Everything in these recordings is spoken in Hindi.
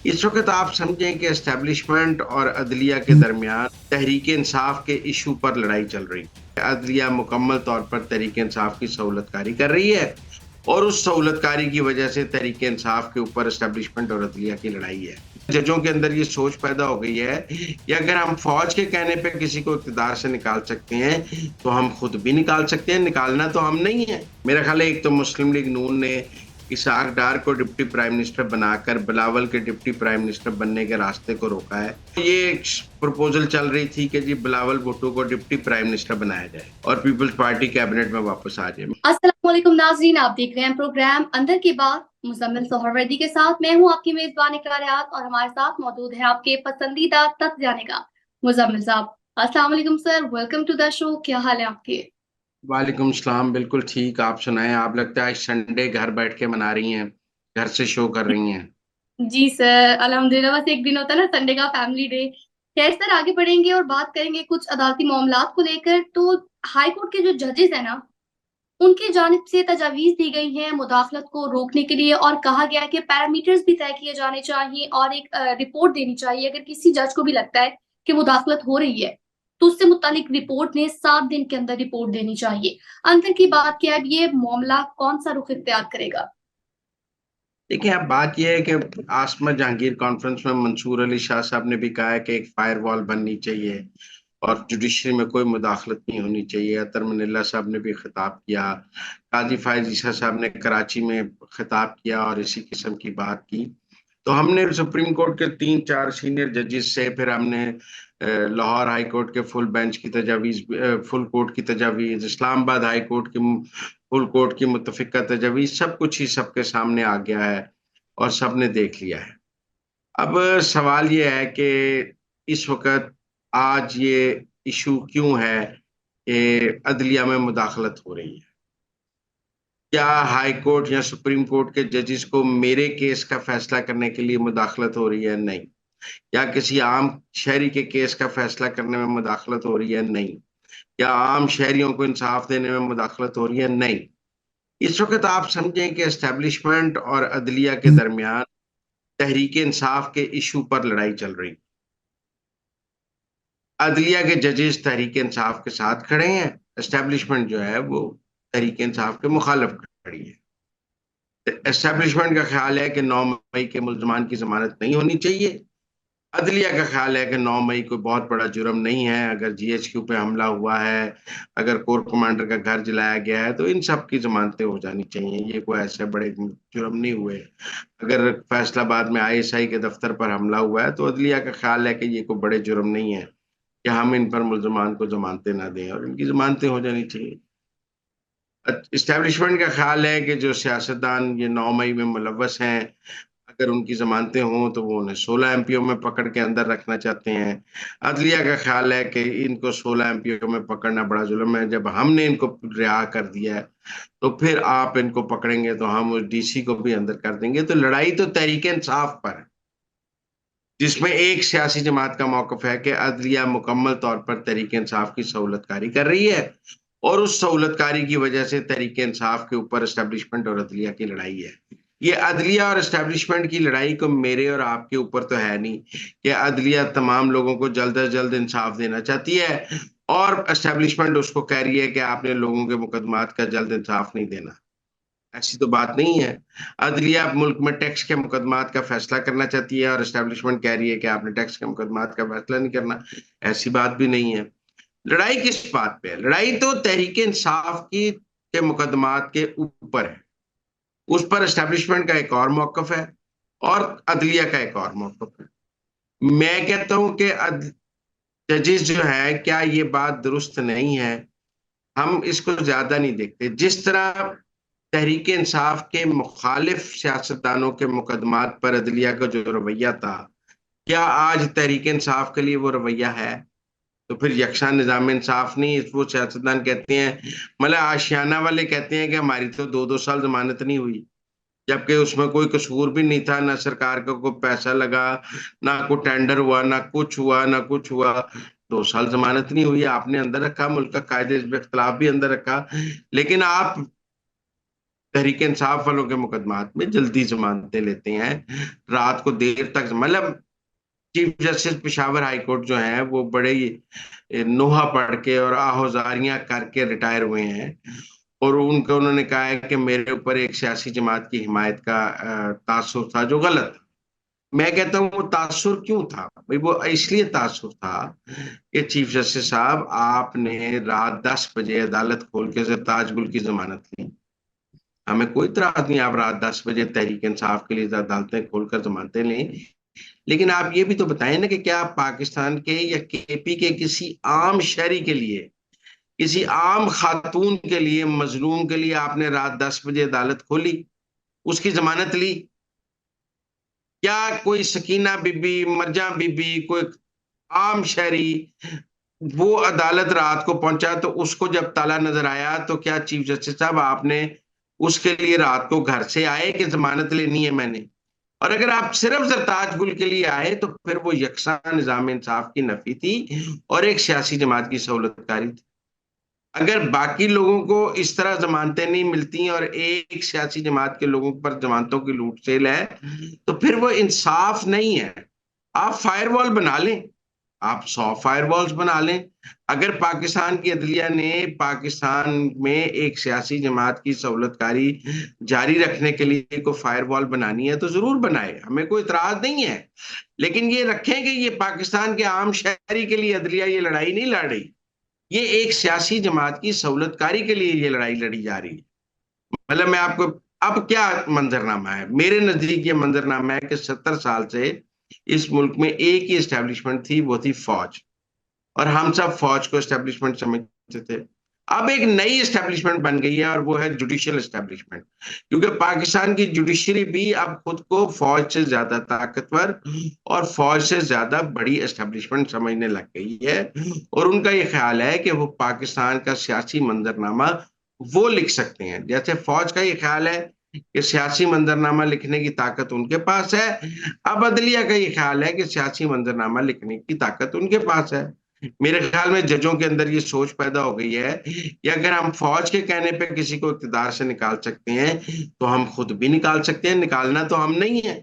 इस वक्त आप समझें कि एस्टेब्लिशमेंट और अदलिया के दरमियान तहरीक इंसाफ के इशू पर लड़ाई चल रही है। अदलिया मुकम्मल तौर पर तहरीक इंसाफ की सहूलतकारी कर रही है और उस सहूलतकारी की वजह से तहरीक इंसाफ के ऊपर एस्टेब्लिशमेंट और अदलिया की लड़ाई है। जजों के अंदर ये सोच पैदा हो गई है कि अगर हम फौज के कहने पे किसी को इक़्तिदार से निकाल सकते हैं तो हम खुद भी निकाल सकते हैं। निकालना तो हम नहीं है। मेरा ख्याल है एक तो मुस्लिम लीग नून ने इसहाक डार को डिप्टी प्राइम मिनिस्टर बनाकर बिलावल के डिप्टी प्राइम मिनिस्टर बनने के रास्ते को रोका है। ये एक प्रपोजल चल रही थी कि जी बिलावल भुट्टो को डिप्टी प्राइम मिनिस्टर बनाया जाए और पीपल्स पार्टी कैबिनेट में वापस आ जाए। अस्सलाम वालेकुम नाज़रीन, आप देख रहे हैं प्रोग्राम अंदर की बात मुज़म्मिल सोहरवर्दी के साथ। मैं हूं आपकी मेजबान इकरार और हमारे साथ मौजूद है आपके पसंदीदा तक जाने का मुज़म्मिल साहब। अस्सलाम वालेकुम sir, welcome to the show. क्या हाल है आपके? वालेकुम सलाम। बिल्कुल ठीक। आप सुनाएं। आप लगता है संडे घर बैठ के मना रही हैं, घर से शो कर रही हैं। जी सर, अल्हम्दुलिल्लाह। बस एक दिन होता है ना संडे का, फैमिली डे। खैर सर, आगे बढ़ेंगे और बात करेंगे कुछ अदालती मामलात को लेकर। तो हाई कोर्ट के जो जजेस है ना, उनकी जानिब से तजावीज दी गई हैं मुदाखलत को रोकने के लिए, और कहा गया है कि पैरामीटर्स भी तय किए जाने चाहिए और एक रिपोर्ट देनी चाहिए। अगर किसी जज को भी लगता है कि मुदाखलत हो रही है तो उससे मुतालिक रिपोर्ट ने 7 दिन के अंदर रिपोर्ट देनी चाहिए। अंतर की बात क्या है, अब ये मामला कौन सा रुख इख्तियार करेगा? देखिए, अब बात यह है कि आसमा जहांगीर कॉन्फ्रेंस में मंसूर अली शाह साहब ने भी कहा है कि एक फायर वॉल बननी चाहिए और जुडिशरी में कोई मुदाखलत नहीं होनी चाहिए। अतर मनिल्ला साहब ने भी खिताब किया। काजी फायज ईसा साहब ने कराची में खिताब किया और इसी किस्म की बात की। तो हमने सुप्रीम कोर्ट के 3-4 सीनियर जजेस से, फिर हमने लाहौर हाई कोर्ट के फुल बेंच की तजावीज, फुल कोर्ट की तजावीज, इस्लामाबाद हाई कोर्ट की फुल कोर्ट की मुतफिका तजावीज, सब कुछ ही सबके सामने आ गया है और सबने देख लिया है। अब सवाल ये है कि इस वक्त आज ये इशू क्यों है कि अदलिया में मुदाखलत हो रही है। क्या हाई कोर्ट या सुप्रीम कोर्ट के जजेस को मेरे केस का फैसला करने के लिए मुदाखलत हो रही है? नहीं। या किसी आम शहरी के केस का फैसला करने में मुदाखलत हो रही है? नहीं। या आम शहरियों को इंसाफ देने में मुदाखलत हो रही है? नहीं। इस वक्त आप समझें कि एस्टेब्लिशमेंट और अदलिया के दरमियान तहरीक इंसाफ के इशू पर लड़ाई चल रही। अदलिया के जजेस तहरीक इंसाफ के साथ खड़े हैं, एस्टेब्लिशमेंट जो है वो तहरीक इंसाफ के मुखालिफ खड़ी है। एस्टेब्लिशमेंट का ख्याल है कि 9 मई के मुल्जमान की जमानत नहीं होनी चाहिए। अदलिया का ख्याल है कि 9 मई कोई बहुत बड़ा जुर्म नहीं है। अगर जीएचक्यू पे हमला हुआ है, अगर कोर कमांडर का घर जलाया गया है, तो इन सब की जमानतें हो जानी चाहिए। ये कोई ऐसे बड़े जुर्म नहीं हुए। अगर फैसलाबाद में आईएसआई के दफ्तर पर हमला हुआ है, तो अदलिया का ख्याल है कि ये कोई बड़े जुर्म नहीं है कि हम इन पर मुल्जमान को जमानतें ना दें और इनकी जमानतें हो जानी चाहिए। इस्टेब्लिशमेंट का ख्याल है कि जो सियासतदान ये 9 मई में मुलव्वस हैं, अगर उनकी जमानतें हों तो वो उन्हें 16 एमपीओ में पकड़ के अंदर रखना चाहते हैं। अदलिया का ख्याल है कि इनको 16 एमपीओ में पकड़ना बड़ा जुल्म है। जब हमने इनको रिहा कर दिया है तो फिर आप इनको पकड़ेंगे तो हम उस डीसी को भी अंदर कर देंगे। तो लड़ाई तो तहरीक इंसाफ पर है, जिसमें एक सियासी जमात का मौकफ है कि अदलिया मुकम्मल तौर पर तहरीक इंसाफ की सहूलतकारी कर रही है और उस सहूलतकारी की वजह से तहरीक इंसाफ के ऊपर एस्टेब्लिशमेंट और अदलिया की लड़ाई है। ये अदलिया और एस्टेब्लिशमेंट की लड़ाई को मेरे और आपके ऊपर तो है नहीं कि अदलिया तमाम लोगों को जल्द अज जल्द इंसाफ देना चाहती है और एस्टेब्लिशमेंट उसको कह रही है कि आपने लोगों के मुकदमात का जल्द इंसाफ नहीं देना। ऐसी तो बात नहीं है। अदलिया मुल्क में टैक्स के मुकदमात का फैसला करना चाहती है और एस्टेब्लिशमेंट कह रही है कि आपने टैक्स के मुकदमात का फैसला नहीं करना। ऐसी बात भी नहीं है। लड़ाई किस बात पे है? लड़ाई तो तहरीक इंसाफ की के मुकदमात के ऊपर है। उस पर एस्टेब्लिशमेंट का एक और मौकफ है और अदलिया का एक और मौकफ है। मैं कहता हूं कि जजेस जो है, क्या ये बात दुरुस्त नहीं है? हम इसको ज्यादा नहीं देखते। जिस तरह तहरीक इंसाफ के मुखालिफ सियासतदानों के मुकदमात पर अदलिया का जो रवैया था, क्या आज तहरीक इंसाफ के लिए वो रवैया है? तो फिर यकसा निजाम इंसाफ नहीं। वो सियासतदान कहते हैं, मतलब आशियाना वाले कहते हैं कि हमारी तो 2-2 साल जमानत नहीं हुई, जबकि उसमें कोई कसूर भी नहीं था। ना सरकार का कोई पैसा लगा, ना कोई टेंडर हुआ, ना कुछ हुआ, ना कुछ हुआ। 2 साल जमानत नहीं हुई, आपने अंदर रखा, मुल्क का कायदे इख्तलाफ भी अंदर रखा। लेकिन आप तहरीक इंसाफ वालों के मुकदमात में जल्दी जमानतें लेते हैं, रात को देर तक, मतलब chief justice Peshawar high court जो है वो बड़े ही नोहा पढ़ के और आहोजारियां करके रिटायर हुए हैं। और उन्होंने कहा है कि मेरे ऊपर एक सियासी जमात की हिमायत का तासुर था जो गलत था। मैं कहता हूँ वो तासुर क्यों था भाई, वो इसलिए तासुर था कि चीफ जस्टिस साहब आपने रात 10 बजे अदालत खोल के सरताज गुल की जमानत ली। हमें कोई इतराज नहीं, आप रात 10 बजे तहरीक इंसाफ के लिए अदालतें खोलकर जमानतें लें, लेकिन आप ये भी तो बताएं ना कि क्या पाकिस्तान के या केपी के किसी आम शहरी के लिए, किसी आम खातून के लिए, मजलूम के लिए आपने रात 10 बजे अदालत खोली, उसकी जमानत ली? क्या कोई सकीना बीबी, मर्जा बीबी, कोई आम शहरी वो अदालत रात को पहुंचा तो उसको जब ताला नजर आया तो क्या चीफ जस्टिस साहब आपने उसके लिए रात को घर से आए कि जमानत लेनी है मैंने? और अगर आप सिर्फ सरताज गुल के लिए आए तो फिर वो यकसा निजाम इंसाफ की नफी थी और एक सियासी जमात की सहूलतकारी थी। अगर बाकी लोगों को इस तरह जमानतें नहीं मिलती और एक सियासी जमात के लोगों पर जमानतों की लूट सेल है, तो फिर वो इंसाफ नहीं है। आप फायरवॉल बना लें, आप 100 फायरवॉल्स बना लें। अगर पाकिस्तान की अदलिया ने पाकिस्तान में एक सियासी जमात की सहूलतकारी जारी रखने के लिए कोई फायरवॉल बनानी है तो जरूर बनाए, हमें कोई इतराज नहीं है। लेकिन ये रखें कि ये पाकिस्तान के आम शहरी के लिए अदलिया ये लड़ाई नहीं लड़ रही, ये एक सियासी जमात की सहूलतकारी के लिए ये लड़ाई लड़ी जा रही है। मतलब मैं आपको, अब क्या मंजरनामा है मेरे नजदीक, ये मंजरनामा है कि 70 साल से इस मुल्क में एक ही एस्टेब्लिशमेंट थी, वो थी फौज, और हम सब फौज को एस्टेब्लिशमेंट समझते थे। अब एक नई एस्टेब्लिशमेंट बन गई है और वो है जुडिशियल एस्टेब्लिशमेंट, क्योंकि पाकिस्तान की जुडिशरी भी अब खुद को फौज से ज्यादा ताकतवर और फौज से ज्यादा बड़ी एस्टेब्लिशमेंट समझने लग गई है। और उनका ये ख्याल है कि वो पाकिस्तान का सियासी मंजरनामा वो लिख सकते हैं, जैसे फौज का ये ख्याल है कि सियासी मंजरनामा लिखने की ताकत उनके पास है। अब अदलिया का ये ख्याल है कि सियासी मंजरनामा लिखने की ताकत उनके पास है। मेरे ख्याल में जजों के अंदर ये सोच पैदा हो गई है कि अगर हम फौज के कहने पे किसी को इक़्तिदार से निकाल सकते हैं तो हम खुद भी निकाल सकते हैं। निकालना तो हम नहीं है,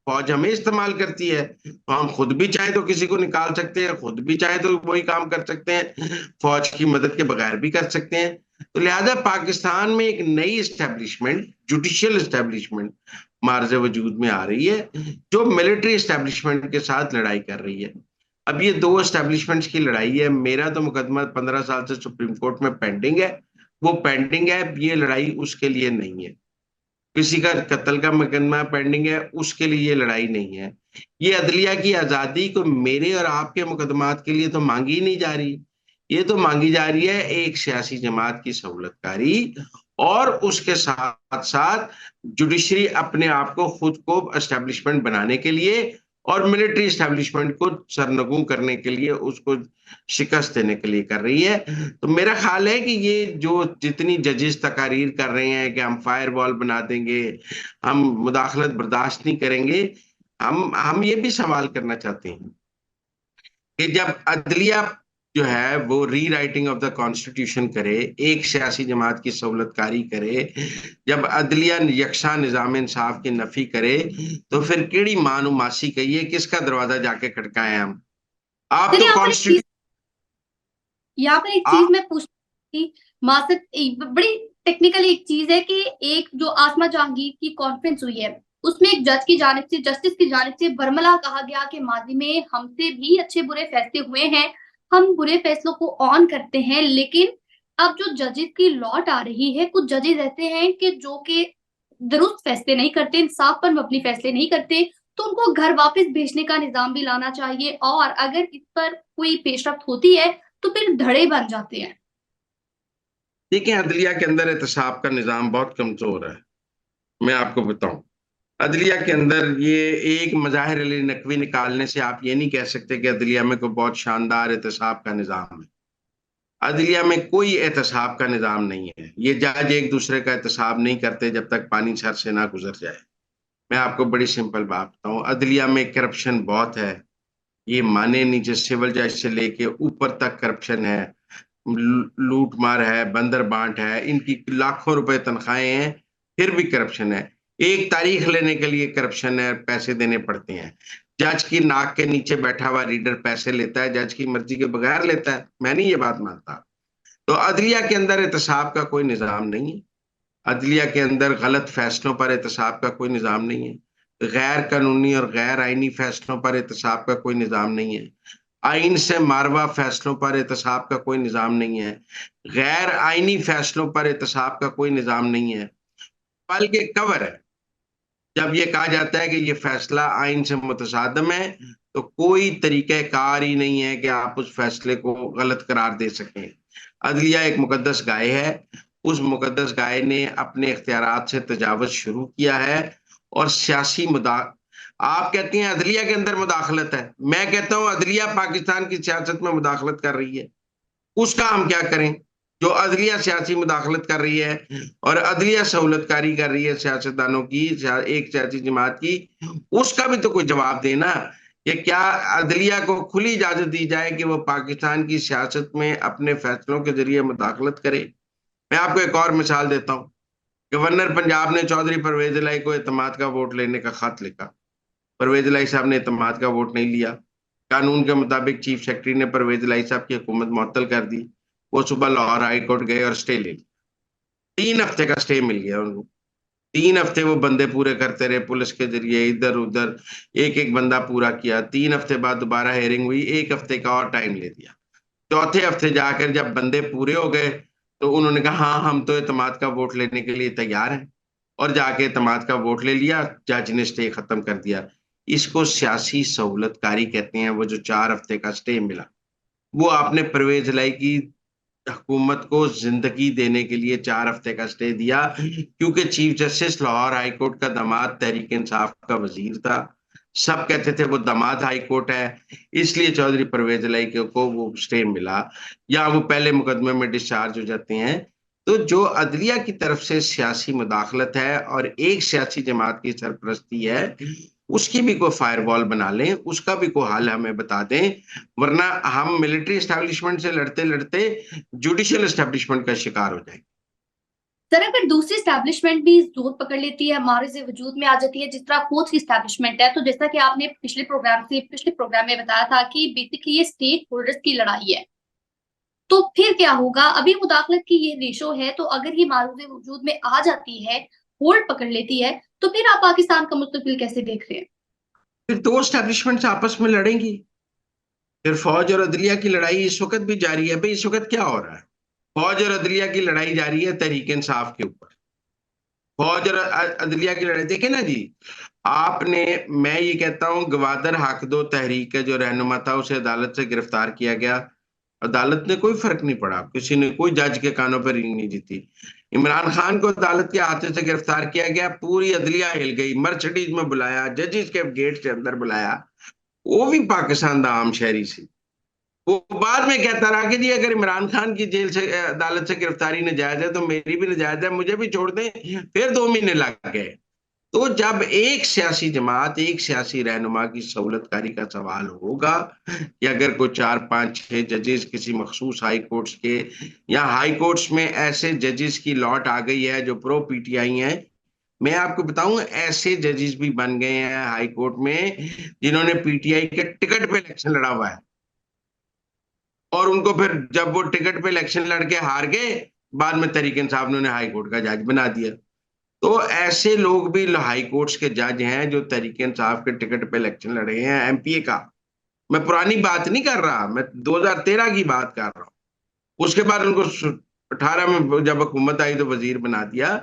फौज हमें इस्तेमाल करती है, तो हम खुद भी चाहे तो किसी को निकाल सकते हैं, खुद भी चाहे तो वही काम कर सकते हैं, फौज की मदद के बगैर भी कर सकते हैं। तो लिहाजा पाकिस्तान में एक नई एस्टेब्लिशमेंट, जुडिशियल एस्टेब्लिशमेंट मार्ज वजूद में आ रही है, जो मिलिट्री एस्टेब्लिशमेंट के साथ लड़ाई कर रही है। अब ये दो एस्टेब्लिशमेंट्स की लड़ाई है। मेरा तो मुकदमा 15 साल से सुप्रीम कोर्ट में पेंडिंग है, वो पेंडिंग है, ये लड़ाई उसके लिए नहीं है। किसी का कत्ल का मुकदमा पेंडिंग है, उसके लिए ये लड़ाई नहीं है। ये अदलिया की आजादी को मेरे और आपके मुकदमात के लिए तो मांगी ही नहीं जा रही, ये तो मांगी जा रही है एक सियासी जमात की सहूलतकारी, और उसके साथ साथ जुडिशरी अपने आप को खुद को एस्टेब्लिशमेंट बनाने के लिए और मिलिट्री एस्टेब्लिशमेंट को सरनगू करने के लिए, उसको शिकस्त देने के लिए कर रही है। तो मेरा ख्याल है कि ये जो जितनी जजेस तकारीर कर रहे हैं कि हम फायर वॉल बना देंगे, हम मुदाखलत बर्दाश्त नहीं करेंगे, हम ये भी सवाल करना चाहते हैं कि जब अदलिया जो है वो री राइटिंग ऑफ द कॉन्स्टिट्यूशन करे, एक सियासी जमात की सहूलतकारी करे, जब अदलिया यकसा निजाम इंसाफ की नफी करे, तो फिर केड़ी मानू मासी कहिए, किसका दरवाजा जाके खटकाए हम? आप फिर तो यहाँ पर एक चीज, कॉन्स्टिट्यूशन यहाँ पर एक चीज आप मैं पूछती, मासक बड़ी टेक्निकल एक चीज है कि एक जो आसमा जहांगीर की कॉन्फ्रेंस हुई है उसमें एक जज की जानिब से, जस्टिस की जानिब से बरमला कहा गया कि माजी में हमसे भी अच्छे बुरे फैसले हुए हैं, हम बुरे फैसलों को ऑन करते हैं, लेकिन अब जो जजेस की लौट आ रही है, कुछ जजेस रहते हैं कि जो कि दुरुस्त फैसले नहीं करते, इंसाफ पर मबनी फैसले नहीं करते, तो उनको घर वापस भेजने का निजाम भी लाना चाहिए, और अगर इस पर कोई पेशरफ्त होती है तो फिर धड़े बन जाते हैं। देखिए, अदलिया के अंदर एहतसाब का निजाम बहुत कमजोर है। मैं आपको बताऊं, अदलिया के अंदर ये एक मज़ाहिर अली नकवी निकालने से आप ये नहीं कह सकते कि अदलिया में कोई बहुत शानदार एहतसाब का निजाम है। अदलिया में कोई एहतसाब का निजाम नहीं है। ये जज एक दूसरे का एहतसाब नहीं करते जब तक पानी सर से ना गुजर जाए। मैं आपको बड़ी सिंपल बात बताऊं, अदलिया में करप्शन बहुत है, ये माने नीचे सिविल जज से लेके ऊपर तक करप्शन है, लूट मार है, बंदर बांट है, इनकी लाखों रुपए तनख्वाहें हैं, फिर भी करप्शन है। एक तारीख लेने के लिए करप्शन है, पैसे देने पड़ते हैं। जज की नाक के नीचे बैठा हुआ रीडर पैसे लेता है, जज की मर्जी के बगैर लेता है। मैं नहीं ये बात मानता। तो अदलिया के अंदर एहतसाब का कोई निजाम नहीं है। अदलिया के अंदर गलत फैसलों पर एहतसाब का कोई निजाम नहीं है। गैर कानूनी और गैर आईनी फैसलों पर एहतसाब का कोई निजाम नहीं है। आइन से मारवा फैसलों पर एहतसाब का कोई निजाम नहीं है। गैर आईनी फैसलों पर एहतसाब का कोई निजाम नहीं है। बल्कि कवर है। जब ये कहा जाता है कि ये फैसला आइन से मुतसादम है, तो कोई तरीक़ाकार ही नहीं है कि आप उस फैसले को गलत करार दे सकें। अदलिया एक मुकद्दस गाय है। उस मुकद्दस गाय ने अपने इख्तियारात से तजावुज शुरू किया है। और सियासी मुदा आप कहती हैं अदलिया के अंदर मुदाखलत है, मैं कहता हूं अदलिया पाकिस्तान की सियासत में मुदाखलत कर रही है। उसका हम क्या करें? जो अदलिया सियासी मुदाखलत कर रही है और अदलिया सहूलतकारी कर रही है सियासतदानों की, एक सियासी जमात की, उसका भी तो कोई जवाब देना। कि क्या अदलिया को खुली इजाजत दी जाए कि वो पाकिस्तान की सियासत में अपने फैसलों के जरिए मुदाखलत करे? मैं आपको एक और मिसाल देता हूँ। गवर्नर पंजाब ने चौधरी परवेज इलाही को एतमाद का वोट लेने का खत लिखा। परवेज इलाही साहब ने एतमाद का वोट नहीं लिया। कानून के मुताबिक चीफ सेक्रेटरी ने परवेज इलाही साहब की हुकूमत मुअत्तल कर दी। वो सुबह लाहौर हाई कोर्ट गए और स्टे ले लिया। 3 हफ्ते का स्टे मिल गया उनको। 3 हफ्ते वो बंदे पूरे करते रहे पुलिस के जरिए, इधर उधर एक एक बंदा पूरा किया। 3 हफ्ते बाद दोबारा हेयरिंग हुई, 1 हफ्ते का और टाइम ले दिया। चौथे हफ्ते जाकर जब बंदे पूरे हो गए, तो उन्होंने कहा हाँ हम तो एतमाद का वोट लेने के लिए तैयार हैं। और जाके एतमाद का वोट ले लिया, जज ने स्टे खत्म कर दिया। इसको सियासी सहूलतकारी कहते हैं। वो जो 4 हफ्ते का स्टे मिला, वो आपने परवेज इलाही की हुकूमत को जिंदगी देने के लिए 4 हफ्ते का स्टे दिया, क्योंकि chief justice Lahore high court का दामाद तहरीक इंसाफ का वजीर था। सब कहते थे वो दामाद हाई कोर्ट है, इसलिए चौधरी परवेज इलाही को वो स्टे मिला, या वो पहले मुकदमे में डिस्चार्ज हो जाते हैं। तो जो अदलिया की तरफ से सियासी मुदाखलत है और एक सियासी जमात की सरपरस्ती है, उसकी भी कोई फायरवॉल बना लें, उसका भी कोई हल हमें बता दें। वरना हम मिलिट्री एस्टेब्लिशमेंट से लड़ते लड़ते जुडिशियल एस्टेब्लिशमेंट का शिकार हो जाएंगे। सर अगर दूसरी स्टैब्लिशमेंट भी जोर पकड़ लेती है, हमारे से वजूद में आ जाती है, जिस तरह कोच की स्टैब्लिशमेंट है, तो जैसा कि आपने पिछले प्रोग्राम में बताया था कि बेसिकली ये स्टेक होल्डर्स की लड़ाई है, तो फिर क्या होगा? अभी मुदाखलत की ये रेशो है, तो अगर ये मारूफ वजूद में आ जाती है, होल्ड पकड़ लेती है, तो फिर आप पाकिस्तान का मुस्तकबिल कैसे देख रहे हैं? फिर दो एस्टेब्लिशमेंट आपस में लड़ेंगी। फिर फौज और अदलिया की लड़ाई इस वक्त भी जारी है। भाई इस वक्त क्या हो रहा है? फौज और अदलिया की लड़ाई जारी है तहरीक इंसाफ के ऊपर। फौज और अदलिया की लड़ाई देखे ना जी। आपने, मैं ये कहता हूं गवादर हक दो तहरीक का जो रहनुमा था उसे अदालत से गिरफ्तार किया गया। अदालत ने कोई फर्क नहीं पड़ा, किसी ने कोई जज के कानों पर रींग नहीं जीती। इमरान खान को अदालत के हाथे से गिरफ्तार किया गया, पूरी अदलिया हिल गई, मर्सिडीज में बुलाया, जजेस के गेट से अंदर बुलाया। वो भी पाकिस्तान दा आम शहरी सी। वो बाद में कहता रहा कि जी अगर इमरान खान की जेल से अदालत से गिरफ्तारी नाजायज है तो मेरी भी नाजायज है, मुझे भी छोड़ दें। फिर 2 महीने लग गए। तो जब एक सियासी जमात, एक सियासी रहनुमा की सहूलतकारी का सवाल होगा कि अगर कोई 4 5 6 जजेस किसी मखसूस हाई कोर्ट्स के, या हाई कोर्ट्स में ऐसे जजेस की लॉट आ गई है जो प्रो पीटीआई हैं। मैं आपको बताऊं ऐसे जजेस भी बन गए हैं हाई कोर्ट में जिन्होंने पीटीआई के टिकट पे इलेक्शन लड़ा हुआ है, और उनको फिर जब वो टिकट पे इलेक्शन लड़के हार गए, बाद में तहरीक इंसाफ ने उन्हें हाई कोर्ट का जज बना दिया। तो ऐसे लोग भी हाई कोर्ट्स के जज हैं जो तहरीक इंसाफ के टिकट पे इलेक्शन लड़े हैं एमपीए का। मैं पुरानी बात नहीं कर रहा, मैं 2013 की बात कर रहा हूँ। उसके बाद उनको 18 में जब हुकूमत आई तो वजीर बना दिया।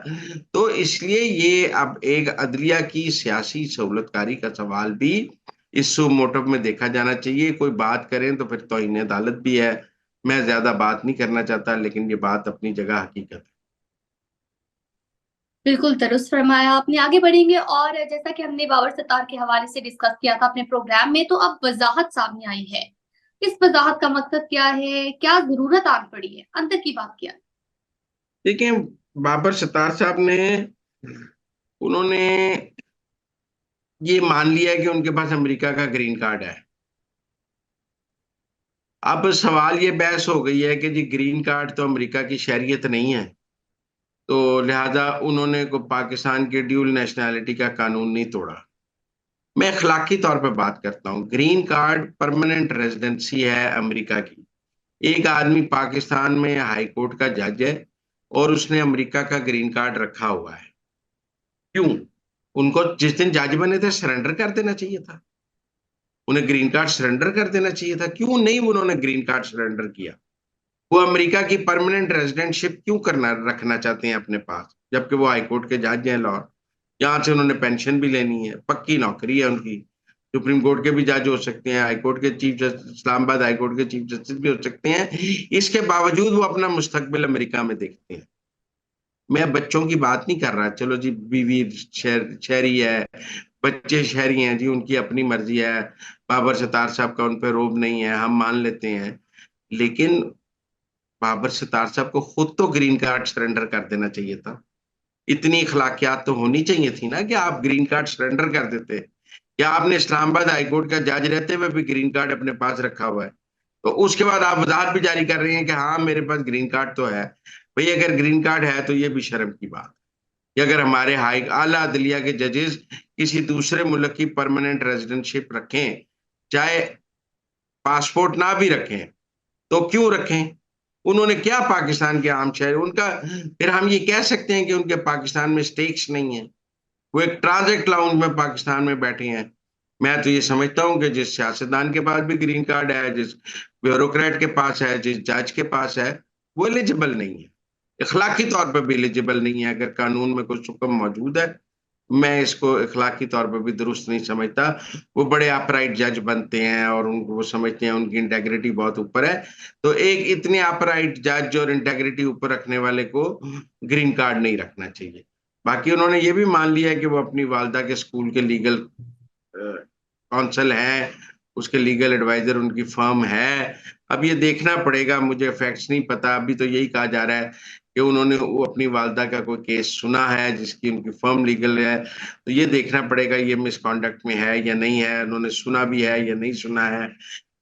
तो इसलिए ये अब एक अदलिया की सियासी सहूलतकारी का सवाल भी इस मोटिव में देखा जाना चाहिए। कोई बात करें तो फिर तौहीन अदालत भी है। मैं ज्यादा बात नहीं करना चाहता, लेकिन ये बात अपनी जगह हकीकत है। बिल्कुल दुरुस्त फरमाया आपने। आगे बढ़ेंगे, और जैसा कि हमने बाबर सत्तार के हवाले से डिस्कस किया था अपने प्रोग्राम में, तो अब वजाहत सामने आई है। इस वजाहत का मकसद क्या है, क्या जरूरत आन पड़ी है, अंदर की बात क्या है? देखिए, बाबर सत्तार साहब ने, उन्होंने ये मान लिया कि उनके पास अमेरिका का ग्रीन कार्ड है। अब सवाल ये बहस हो गई है कि जी ग्रीन कार्ड तो अमेरिका की शहरियत नहीं है, तो लिहाजा उन्होंने को पाकिस्तान के ड्यूल नेशनैलिटी का कानून नहीं तोड़ा। मैं अखलाकी तौर पर बात करता हूँ। ग्रीन कार्ड परमानेंट रेजिडेंसी है अमेरिका की। एक आदमी पाकिस्तान में हाई कोर्ट का जज है और उसने अमेरिका का ग्रीन कार्ड रखा हुआ है। क्यों? उनको जिस दिन जज बने थे सरेंडर कर देना चाहिए था। उन्हें ग्रीन कार्ड सरेंडर कर देना चाहिए था। क्यों नहीं उन्होंने ग्रीन कार्ड सरेंडर किया? वो अमेरिका की परमानेंट रेजिडेंटशिप क्यों करना रखना चाहते हैं अपने पास, जबकि वो हाईकोर्ट के जज हैं लाहौर। यहाँ से उन्होंने पेंशन भी लेनी है, पक्की नौकरी है उनकी। सुप्रीम कोर्ट के भी जज हो सकते हैं, हाईकोर्ट के चीफ जस्टिस, इस्लामाबाद हाईकोर्ट के चीफ जस्टिस भी हो सकते हैं। इसके बावजूद वो अपना मुस्तकबिल अमेरिका में देखते हैं। मैं बच्चों की बात नहीं कर रहा, चलो जी, बीवी शहरी है, बच्चे शहरी हैं जी, उनकी अपनी मर्जी है। बाबर सत्तार साहब का उन पर रोब नहीं है, हम मान लेते हैं। लेकिन बाबर सत्तार साहब को खुद तो ग्रीन कार्ड सरेंडर कर देना चाहिए था। इतनी इखलाकियात तो होनी चाहिए थी ना कि आप ग्रीन कार्ड सरेंडर कर देते। या आपने इस्लामाबाद हाईकोर्ट का जज रहते हुए भी ग्रीन कार्ड अपने पास रखा हुआ है, तो उसके बाद आप वजाहत भी जारी कर रहे हैं कि हाँ मेरे पास ग्रीन कार्ड तो है। भाई अगर ग्रीन कार्ड है तो ये भी शर्म की बात है कि अगर हमारे हाई आला अदलिया के जजेस किसी दूसरे मुल्क की परमानेंट रेजिडेंटशिप रखें, चाहे पासपोर्ट ना भी रखें, तो क्यों रखें? उन्होंने क्या पाकिस्तान के आम शहर उनका, फिर हम ये कह सकते हैं कि उनके पाकिस्तान में स्टेक्स नहीं है? वो एक ट्रांजिट लाउंज में पाकिस्तान में बैठे हैं। मैं तो ये समझता हूं कि जिस सियासतदान के पास भी ग्रीन कार्ड है, जिस ब्यूरोक्रेट के पास है, जिस जज के पास है, वो एलिजिबल नहीं है। इखलाकी तौर पर भी एलिजिबल नहीं है। अगर कानून में कुछ हुक्म मौजूद है, मैं इसको इखलाकी तौर पर भी दुरुस्त नहीं समझता। वो बड़े अपराइट जज बनते हैं और उनको वो समझते हैं उनकी इंटेग्रिटी बहुत ऊपर है। तो एक इतने अपराइट जज और इंटेग्रिटी ऊपर रखने वाले को ग्रीन कार्ड नहीं रखना चाहिए। बाकी उन्होंने ये भी मान लिया है कि वो अपनी वालदा के स्कूल के लीगल काउंसिल है, उसके लीगल एडवाइजर उनकी फर्म है। अब ये देखना पड़ेगा, मुझे फैक्ट्स नहीं पता। अभी तो यही कहा जा रहा है कि उन्होंने वो अपनी वालदा का कोई केस सुना है जिसकी उनकी फर्म लीगल है। तो ये देखना पड़ेगा ये मिसकॉन्डक्ट में है या नहीं है, उन्होंने सुना भी है या नहीं सुना है।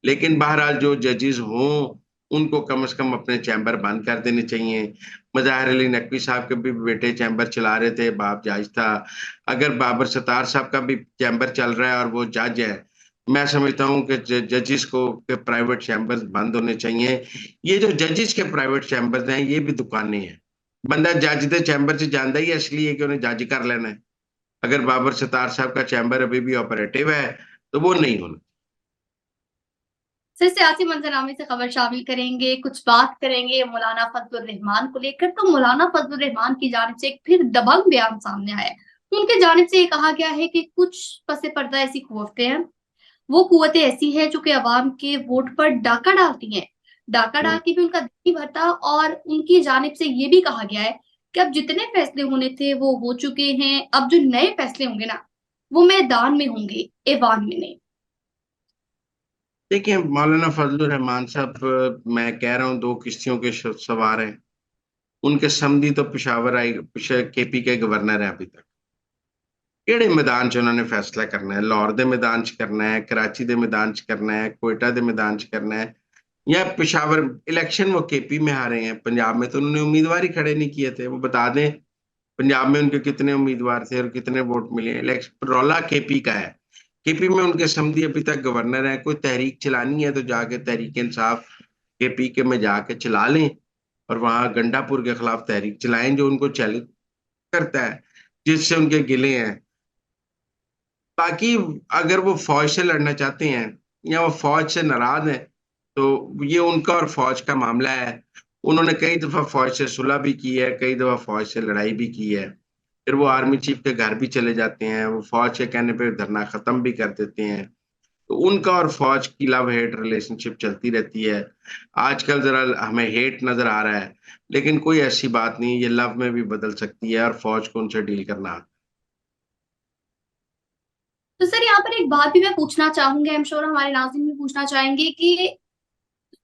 लेकिन बहरहाल जो जजेस हों उनको कम से कम अपने चैम्बर बंद कर देने चाहिए। मज़ाहिर अली नकवी साहब के भी बेटे चैम्बर चला रहे थे, बाप जज था। अगर बाबर सत्तार साहब का भी चैम्बर चल रहा है और वो जज है, मैं समझता हूँ कि जजेस को के प्राइवेट चैम्बर्स बंद होने चाहिए। ये जो जजेस के प्राइवेट चैम्बर्स हैं ये भी दुकानें हैं। बंदा जज के चैम्बर से जाता ही इसलिए कि उन्हें जज कर लेना है। अगर बाबर सत्तार साहब का चैम्बर अभी भी ऑपरेटिव है तो वो नहीं होना। सर, सियासी मंजरनामे से खबर शामिल करेंगे, कुछ बात करेंगे मौलाना फजलुर रहमान को लेकर। तो मौलाना फजलुर रहमान की जानिब से एक फिर दबंग बयान सामने आया है। उनके जानिब से ये कहा गया है कि कुछ पसे पर्दा ऐसी कुव्वतें हैं, वो कुव्वतें ऐसी हैं जो कि अवाम के वोट पर डाका डालती हैं। डाका डाल हम्म। के भी उनका दिल नहीं भरता। और उनकी जानिब से ये भी कहा गया है कि अब जितने फैसले होने थे वो हो चुके हैं, अब जो नए फैसले होंगे ना, वो मैदान में होंगे, ऐवान में नहीं। देखिए मौलाना फजलुर रहमान साहब, मैं कह रहा हूँ दो किश्तियों के सवार हैं। उनके समधी तो पिशावर आई केपी के गवर्नर है अभी तक। ਕਿਹੜੇ मैदान च उन्होंने फैसला करना है? लाहौर के मैदान च करना है, कराची के मैदान च करना है, कोयटा के मैदान च करना है, या पिशावर? इलेक्शन वो केपी में हारे हैं, पंजाब में तो उन्होंने उम्मीदवार ही खड़े नहीं किए थे। वो बता दें पंजाब में उनके कितने उम्मीदवार थे और कितने वोट मिले। इलेक्शन रौला केपी का है। केपी में उनके समधी अभी तक गवर्नर है। कोई तहरीक चलानी है तो जाके तहरीक इंसाफ केपी के में जाके चला लें और वहां गंडापुर के खिलाफ तहरीक चलाएं जो उनको चैलेंज करता है, जिससे उनके गिले हैं। बाकी अगर वो फौज से लड़ना चाहते हैं या वो फौज से नाराज हैं, तो ये उनका और फौज का मामला है। उन्होंने कई दफा फौज से सुलह भी की है, कई दफा फौज से लड़ाई भी की है। फिर वो आर्मी चीफ के घर भी चले जाते हैं, वो फौज के कहने पे धरना खत्म भी कर देते हैं। तो उनका और फौज की लव हेट रिलेशनशिप चलती रहती है। आजकल जरा हमें हेट नजर आ रहा है, लेकिन कोई ऐसी बात नहीं, ये लव में भी बदल सकती है और फौज को उनसे डील करना आता तो सर, यहाँ पर एक बात भी मैं पूछना चाहूंगी, आई एम श्योर हमारे नाज़रीन भी पूछना चाहेंगे कि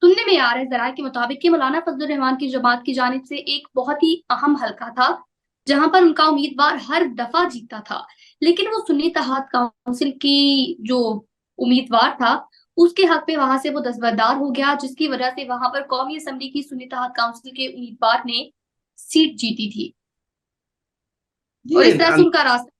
सुनने में आ रहा है जरा के मुताबिक कि मौलाना फजलुर रहमान की जमात की जानिब से एक बहुत ही अहम हलका था जहां पर उनका उम्मीदवार हर दफा जीतता था, लेकिन वो सुन्नी तहात काउंसिल की जो उम्मीदवार था उसके हक में वहां से वो दस्तबरदार हो गया, जिसकी वजह से वहां पर कौमी असम्बली की सुन्नी तहात काउंसिल के उम्मीदवार ने सीट जीती थी। और ये इस तरह से उनका रास्ता।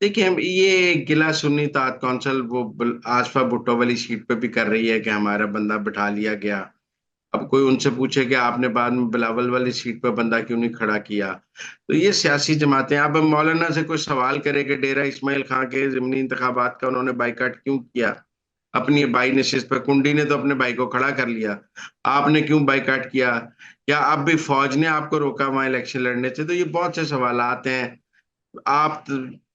देखिए, ये गिला सुन्नी तात कौंसल वो आसफा भुट्टो वाली सीट पे भी कर रही है कि हमारा बंदा बिठा लिया गया। अब कोई उनसे पूछे कि आपने बाद में बिलावल वाली सीट पर बंदा क्यों नहीं खड़ा किया, तो ये सियासी जमातें। अब मौलाना से कोई सवाल करे कि डेरा इस्माइल खां के जिमनी इंतखाबात का उन्होंने बाइकाट क्यों किया, अपनी बाई नशिस्त पर कुंडी ने तो अपने भाई को खड़ा कर लिया, आपने क्यों बाइकाट किया, या अब भी फौज ने आपको रोका वहां इलेक्शन लड़ने से, तो ये बहुत से सवाल आते हैं। आप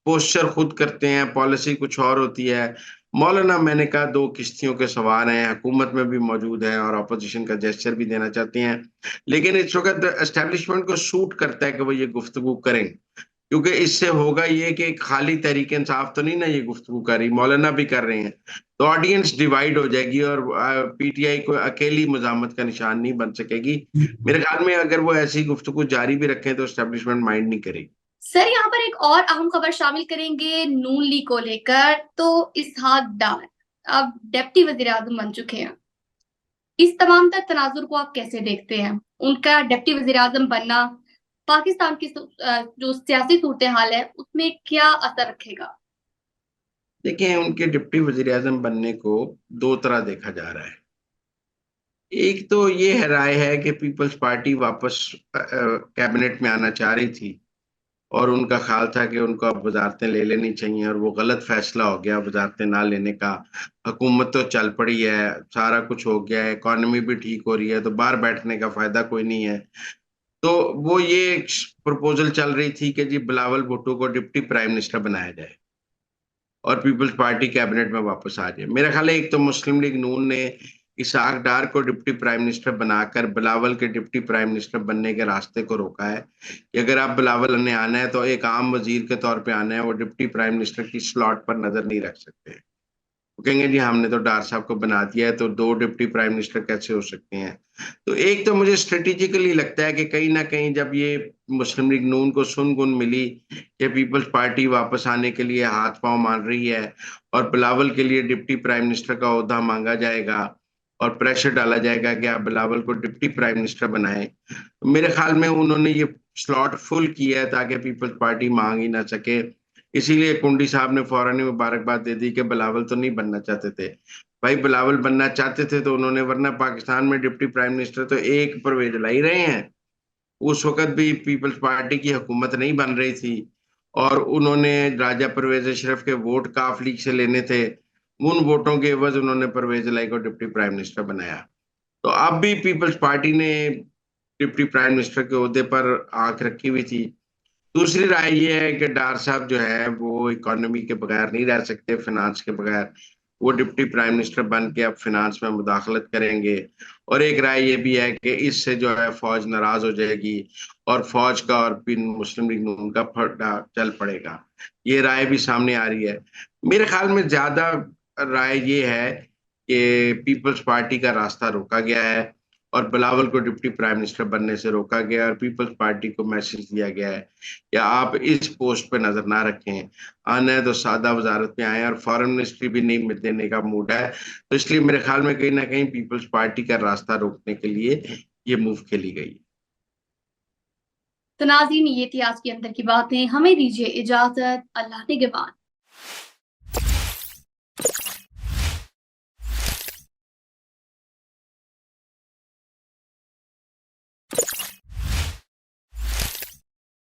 पोस्चर खुद करते हैं, पॉलिसी कुछ और होती है। मौलाना मैंने कहा दो किश्तियों के सवार हैं, हुकूमत में भी मौजूद हैं और अपोजिशन का जेस्चर भी देना चाहते हैं, लेकिन इस वक्त एस्टेब्लिशमेंट को सूट करता है कि वो ये गुफ्तगू करें, क्योंकि इससे होगा ये कि खाली तहरीक इंसाफ तो नहीं ना ये गुफ्तगू कर रही, मौलाना भी कर रहे हैं, तो ऑडियंस डिवाइड हो जाएगी और पीटीआई को अकेली मजामत का निशान नहीं बन सकेगी। मेरे ख्याल में अगर वो ऐसी गुफ्तगू जारी भी रखें तो एस्टेब्लिशमेंट माइंड नहीं करेगी। सर यहाँ पर एक और अहम खबर शामिल करेंगे नून लीग को लेकर। तो इसहाक डार अब डिप्टी वजीर आजम बन चुके हैं। इस तमाम तर तनाजुर को आप कैसे देखते हैं? उनका डिप्टी वजीर आजम बनना पाकिस्तान की जो सियासी सूरत हाल है उसमें क्या असर रखेगा? देखिए, उनके डिप्टी वजीर आजम बनने को दो तरह देखा जा रहा है। एक तो ये है राय है कि पीपल्स पार्टी वापस कैबिनेट में आना चाह रही थी और उनका ख्याल था कि उनको अब वजारतें ले लेनी चाहिए, और वो गलत फैसला हो गया वजारतें ना लेने का। हुकूमत तो चल पड़ी है, सारा कुछ हो गया है, इकॉनमी भी ठीक हो रही है, तो बाहर बैठने का फायदा कोई नहीं है। तो वो ये प्रपोजल चल रही थी कि जी बिलावल भुट्टो को डिप्टी प्राइम मिनिस्टर बनाया जाए और पीपल्स पार्टी कैबिनेट में वापस आ जाए। मेरा ख्याल है एक तो मुस्लिम लीग नून ने इसहाक डार को डिप्टी प्राइम मिनिस्टर बनाकर बिलावल के डिप्टी प्राइम मिनिस्टर बनने के रास्ते को रोका है कि अगर आप बिलावल ने आना है तो एक आम वजीर के तौर पे आना है, वो डिप्टी प्राइम मिनिस्टर की स्लॉट पर नजर नहीं रख सकते। वो कहेंगे जी हमने तो डार साहब को बना दिया है, तो दो डिप्टी प्राइम मिनिस्टर कैसे हो सकते हैं। तो एक तो मुझे स्ट्रेटेजिकली लगता है कि कहीं ना कहीं जब ये मुस्लिम लीग नून को सुन गुन मिली कि पीपल्स पार्टी वापस आने के लिए हाथ पांव मार रही है और बिलावल के लिए डिप्टी प्राइम मिनिस्टर का ओहदा मांगा जाएगा और प्रेशर डाला जाएगा कि आप बिलावल को डिप्टी प्राइम मिनिस्टर बनाएं, तो मेरे ख्याल में उन्होंने ये स्लॉट फुल किया है ताकि पीपल्स पार्टी मांग ही ना सके। इसीलिए कुंडी साहब ने फौरन ही मुबारकबाद दे दी कि बिलावल तो नहीं बनना चाहते थे। भाई बिलावल बनना चाहते थे तो उन्होंने, वरना पाकिस्तान में डिप्टी प्राइम मिनिस्टर तो एक परवेज ला ही रहे हैं। उस वक्त भी पीपल्स पार्टी की हुकूमत नहीं बन रही थी और उन्होंने राजा परवेज अशरफ के वोट काफ लीग से लेने थे, उन वोटों के एवज उन्होंने परवेज लाई को डिप्टी प्राइम मिनिस्टर बनाया। तो अब भी पीपल्स पार्टी ने डिप्टी प्राइम मिनिस्टर के ओहदे पर आंख रखी हुई थी। दूसरी राय ये है कि डार साहब जो है वो इकोनॉमी के बगैर नहीं रह सकते, फिनांस के बगैर। वो डिप्टी प्राइम मिनिस्टर बन के अब फिनांस में मुदाखलत करेंगे। और एक राय ये भी है कि इससे जो है फौज नाराज हो जाएगी और फौज का और फिर मुस्लिम लीग नून का फटा चल पड़ेगा। ये राय भी सामने आ रही है। मेरे ख्याल में ज्यादा राय ये है कि पीपल्स पार्टी का रास्ता रोका गया है और बिलावल को डिप्टी प्राइम मिनिस्टर बनने से रोका गया है और पीपल्स पार्टी को मैसेज दिया गया है कि आप इस पोस्ट पे नजर ना रखें, आना है तो सादा वजारत में आए, और फॉरेन मिनिस्ट्री भी नहीं देने का मूड है। तो इसलिए मेरे ख्याल में कहीं ना कहीं पीपल्स पार्टी का रास्ता रोकने के लिए ये मूव खेली गई। तो नाज़रीन, ये थी आज की अंदर की बातें। हमें दीजिए इजाजत। अल्लाह निगहबान।